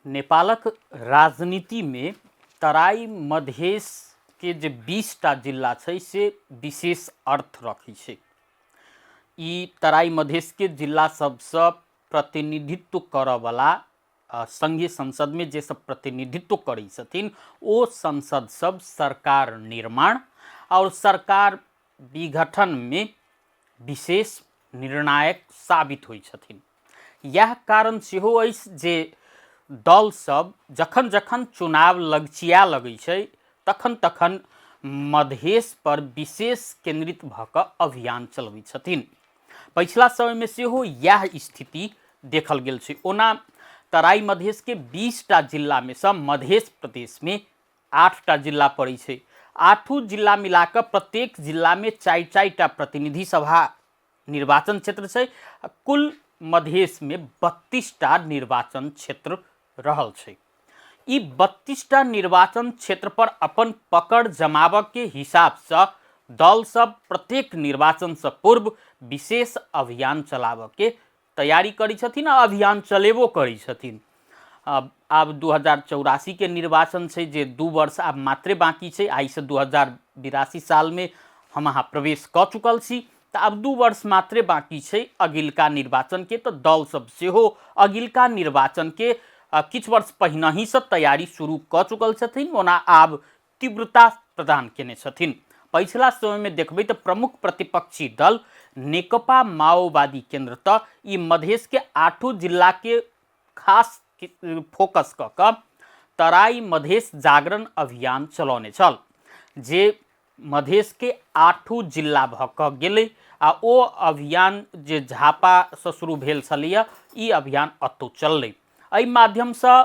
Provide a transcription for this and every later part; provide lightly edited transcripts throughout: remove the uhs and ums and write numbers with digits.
नेपालक राजनीति में तराई मधेश के जे 20टा जिला छै से विशेष अर्थ रखी छै। ई तराई मधेश के जिला सबसे प्रतिनिधित्व करवाला संघीय संसद में जे सब प्रतिनिधित्व करै छथिन ओ संसद सब सरकार निर्माण और सरकार विघटन में विशेष निर्णायक साबित होइ छथिन। यह कारण सेहो अछि जे दल सब जखन जखन चुनाव लगचिया लगै छै तखन तखन मधेश पर विशेष केंद्रित भ क अभियान चलबै छथिन। पिछला समय में सेहो यह स्थिति देखल गेल छै। ओना तराई मधेश के 20टा जिला में से मधेश प्रदेश में 8टा जिला पड़ै छै। 8 जिला मिलाकर प्रत्येक जिला में 4-4टा प्रतिनिधि सभा निर्वाचन क्षेत्र छै। कुल मधेश में 32टा निर्वाचन क्षेत्र रहल छै। ई 32टा निर्वाचन क्षेत्र पर अपन पकड़ जमाव के हिसाब से दल सब प्रत्येक निर्वाचन से पूर्व विशेष अभियान चलाव के तैयारी करी छथिन आ अभियान चलेबो करी छथिन। अब 2084 के निर्वाचन छै जे 2 वर्ष अब मात्रे बाकी छै। आई से 2082 साल में हम अहाँ प्रवेश क चुकल छी तो अब 2 वर्ष मात्रे बाकी छै अगिलका निर्वाचन के। तो दल सब सेहो अगिलका निर्वाचन के किछ वर्ष पहिने ही से तैयारी शुरू क चुकल छथिन। ओना आब तीव्रता प्रदान केने छथिन। पिछला समय में देखबै तो प्रमुख प्रतिपक्षी दल नेकपा माओवादी केंद्र त ई मधेश के 8 जिला के खास फोकस क क तराई मधेश जागरण अभियान चलौने छल जे मधेश के 8 जिला भ क गेलै आ ओ अभियान जे झापा से शुरू भेल छलैया ई अभियान अतौ चललै। एहि माध्यम से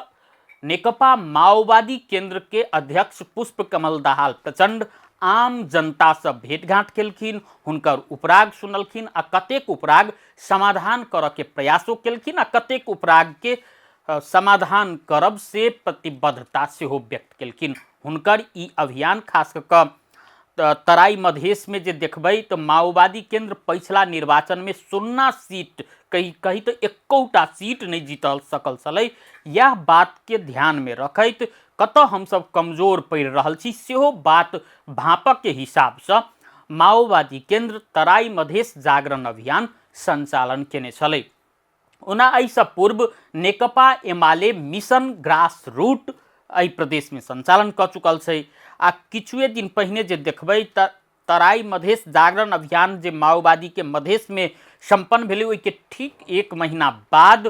नेकपा माओवादी केंद्र के अध्यक्ष पुष्प कमल दाहाल प्रचंड आम जनता से भेंटघाट केलखिन, हुनकर उपराग सुनलखिन आ कतेक उपराग समाधान करऽ के प्रयासो केलखिन आ कतेक उपराग के समाधान करब से प्रतिबद्धता सेहो व्यक्त केलखिन। हुनकर ई अभियान खास कऽ तराई मधेश में जे देखबै तो माओवादी केंद्र पिछला निर्वाचन में 0 सीट कही तो 1टा सीट नहीं जीतल सकल छलै। यह बात के ध्यान में रखैत कतऽ हम सब कमजोर पड़ रहल छी सेहो बात भापक के हिसाब से माओवादी केंद्र तराई मधेश जागरण अभियान संचालन केने छलै। ओना एहिसँ पूर्व Nekapa UML mission grass root एहि प्रदेश में संचालन क चुकल छै। आ किछुए दिन पहिने जे देखबै त तराई मधेश जागरण अभियान जे माओवादी के मधेश में संपन्न भेलै ओहि के ठीक 1 महीना बाद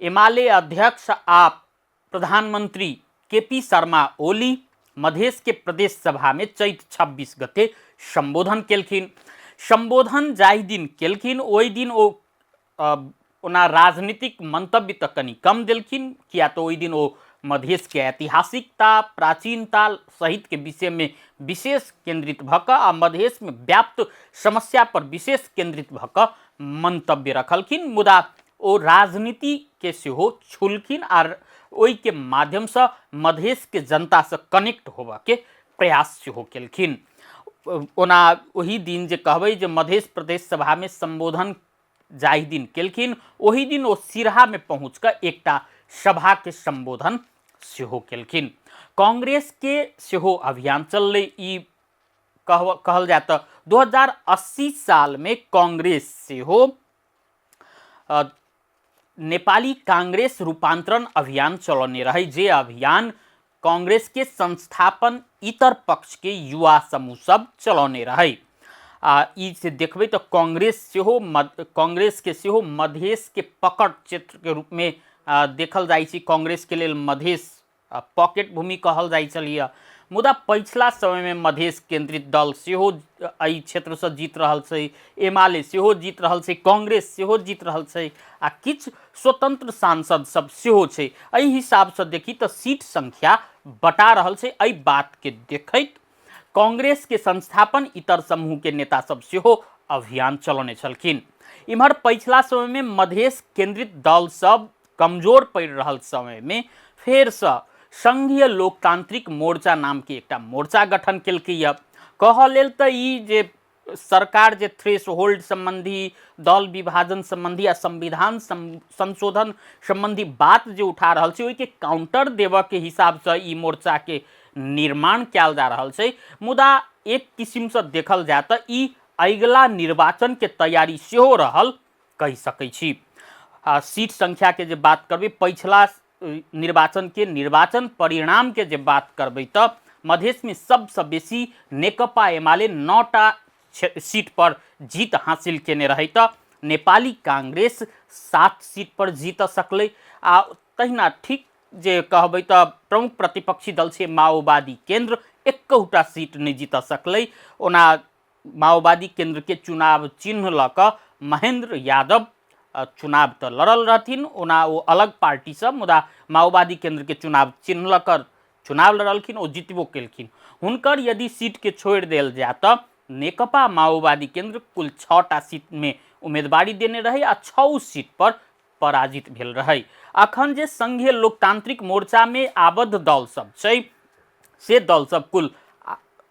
एमाले अध्यक्ष आ प्रधानमंत्री केपी शर्मा ओली मधेश के प्रदेश सभा में चैत 26 गते संबोधन केलखिन। संबोधन जाहि दिन केलखिन ओहि दिन ओ ओना राजनीतिक मंतव्य तो कनी कम देलखिन, किया तो ओहि दिन ओ मधेश के ऐतिहासिकता प्राचीनता सहित के विषय में विशेष केंद्रित भ क आ मधेश में व्याप्त समस्या पर विशेष केंद्रित भ क मंतव्य रखलखिन। मुदा ओ राजनीति के सेहो छुलखिन आर ओहि के माध्यम से मधेश के जनता से कनेक्ट होबा के प्रयास सेहो केलखिन। ओना ओही दिन जे कहबै जे मधेश प्रदेश सभा में संबोधन जाहि दिन केलखिन ओही दिन ओ सिरहा में पहुँच क एकटा सभा के संबोधन सेहो केलखिन। कांग्रेस के सेहो अभियान चललै। ई कहल जाए तो 2080 साल में कांग्रेस सेहो नेपाली कांग्रेस रूपांतरण अभियान चलौने रहे जे अभियान कांग्रेस के संस्थापन इतर पक्ष के युवा समूह सब चलौने रहे। ई से देखबै तो कांग्रेस के सेहो मधेश के पकड़ क्षेत्र के रूप में देखल जाइ छै। कांग्रेस के लेल मधेश पॉकेट भूमि कहल जाइ छलिए। मुदा पिछला समय में मधेश केंद्रित दल सेहो एहि क्षेत्र से जीत रहल छै, एमाले सेहो जीत रहल छै, कांग्रेस सेहो जीत रहल छै आ किछ स्वतंत्र सांसद सब सेहो छै। एहि हिसाब से देखी तो सीट संख्या बटा रहल छै। एहि बात के देखैत कांग्रेस के संस्थापन इतर समूह के नेता सब सेहो अभियान चलौने छलखिन। इम्हर पिछला समय में मधेश केंद्रित दल सब कमजोर पड़ रहल समय में फेर से संघीय लोकतांत्रिक मोर्चा नाम के एकटा मोर्चा गठन केलकै। कह लेल त ई जे सरकार जे थ्रेशोल्ड संबंधी, दल विभाजन संबंधी आ संविधान संशोधन संबंधी बात जे उठा रहल छै, ओहिके काउंटर देबऽ के हिसाब से ई मोर्चा के निर्माण कयल जा रहल छै। मुदा एक किस्म से देखल जाए तऽ ई अगिला निर्वाचन के तैयारी सेहो रहल कहि सकै छी। सीट संख्या के जे बात करबै, पिछला निर्वाचन के निर्वाचन परिणाम के जे बात करबै तऽ मधेश में सबसे बेसी नेकपा एमाले 9टा सीट पर जीत हासिल केने रही तऽ नेपाली कांग्रेस 7 सीट पर जीत सकलै। आ तहिना ठीक जे कहबै तऽ प्रमुख प्रतिपक्षी दल छै माओवादी केंद्र, एकौटा सीट नहीं जीत सकलै। ओना माओवादी केंद्र के चुनाव चिन्ह लऽ कऽ महेंद्र यादव चुनाव तो लड़ल रहथिन, ओना वो अलग पार्टी से, मुदा माओवादी केंद्र के चुनाव चिन्ह लऽ कऽ चुनाव लड़लखिन, वो जीतबो केलखिन। हुनकर यदि सीट के छोड़ देल जाए तऽ नेकपा माओवादी केंद्र कुल 6टा सीट में उम्मीदवारी देने रहे आ 6 सीट पर पराजित भेल रहे। अखन जे संघीय लोकतांत्रिक मोर्चा में आबद्ध दल सब छै, से दल सब कुल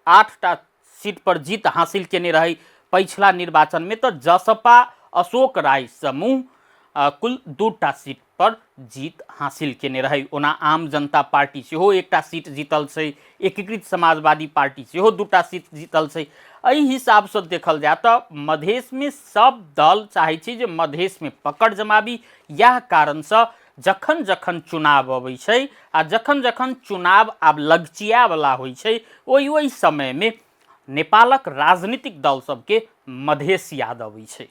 8टा सीट पर जीत हासिल केने रहे। पिछला निर्वाचन में तो जसपा अशोक राय समूह कुल 2टा सीट पर जीत हासिल केने रहे। ओना आम जनता पार्टी सेहो 1टा सीट जीतल छै, एकीकृत समाजवादी पार्टी सेहो 2टा सीट जीतल छै। एहि हिसाब से देखल जाए तऽ मधेश में सब दल चाहे छै जे मधेश में पकड़ जमाबी। यह कारण से जखन जखन चुनाव अबै छै आ जखन जखन चुनाव आब लगचिया वाला होइ छै, ओहि समय में नेपालक राजनीतिक दल सबके मधेश याद अबै छै।